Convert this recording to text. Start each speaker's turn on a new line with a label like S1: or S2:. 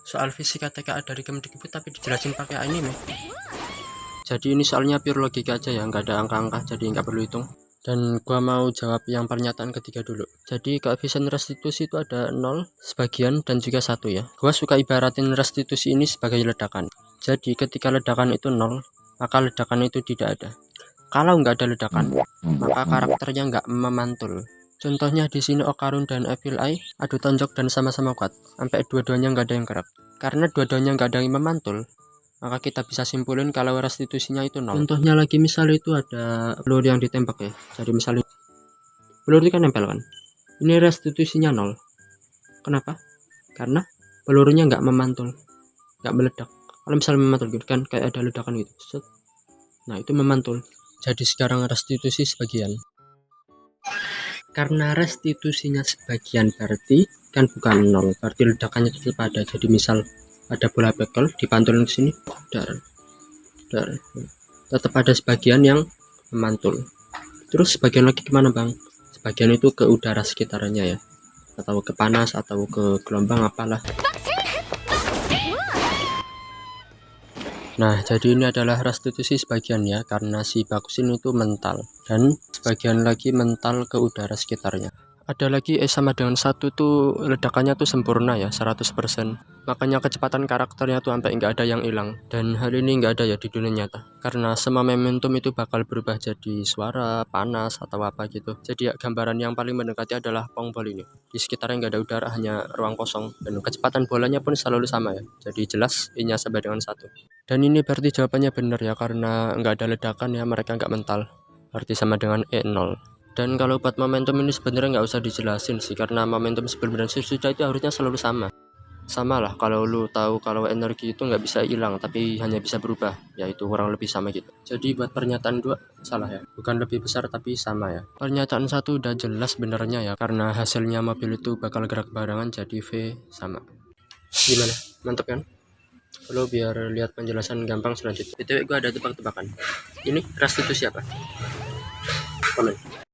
S1: soal fisika TKA dari Kemdikbud tapi dijelasin pakai anime. Jadi ini soalnya pure logika aja ya, nggak ada angka-angka, jadi nggak perlu hitung. Dan gua mau jawab yang pernyataan ketiga dulu. Jadi koefisien restitusi itu ada 0, sebagian, dan juga 1 ya. Gua suka ibaratin restitusi ini sebagai ledakan. Jadi ketika ledakan itu 0, maka ledakan itu tidak ada. Kalau nggak ada ledakan, maka karakternya nggak memantul. Contohnya di sini Okarun dan Evil Eye adu tonjok dan sama-sama kuat, sampai dua-duanya nggak ada yang gerak. Karena dua-duanya nggak ada yang memantul, maka kita bisa simpulin kalau restitusinya itu 0. Contohnya lagi misalnya itu ada peluru yang ditembak ya. Jadi misalnya peluru itu kan nempel kan. Ini restitusinya 0. Kenapa? Karena pelurunya nggak memantul, nggak meledak. Kalau misalnya memantul gitu kan kayak ada ledakan gitu. Set. Nah itu memantul. Jadi sekarang restitusi sebagian. Karena restitusinya sebagian berarti kan bukan 0, berarti ledakannya tetap ada. Jadi misal ada bola bekel dipantulin ke sini, dar, tetap ada sebagian yang memantul. Terus sebagian lagi kemana bang? Sebagian itu ke udara sekitarnya ya, atau ke panas atau ke gelombang apalah. Nah jadi ini adalah restitusi sebagian ya, karena si bakusin itu mental, dan sebagian lagi mental ke udara sekitarnya. Ada lagi sama dengan 1 tuh ledakannya tuh sempurna ya, 100%. Makanya kecepatan karakternya tuh sampai nggak ada yang hilang. Dan hal ini nggak ada ya di dunia nyata, karena semua momentum itu bakal berubah jadi suara, panas, atau apa gitu. Jadi ya, gambaran yang paling mendekati adalah pongbol ini. Di sekitarnya nggak ada udara, hanya ruang kosong. Dan kecepatan bolanya pun selalu sama ya. Jadi jelas I-nya sama dengan 1. Dan ini berarti jawabannya benar ya, karena nggak ada ledakan ya, mereka nggak mental. Berarti sama dengan E0. Dan kalau buat momentum ini sebenarnya nggak usah dijelasin sih, karena momentum sebelum dan sesudah itu harusnya selalu sama. Sama lah kalau lu tahu kalau energi itu nggak bisa hilang tapi hanya bisa berubah, yaitu kurang lebih sama gitu. Jadi buat pernyataan 2 salah ya, bukan lebih besar tapi sama ya. Pernyataan 1 udah jelas benernya ya, karena hasilnya mobil itu bakal gerak barengan, jadi V sama. Gimana? Mantap kan? Lo biar lihat penjelasan gampang selanjutnya. Itu gue ada tebak-tebakan. Ini restitusi apa? Komen.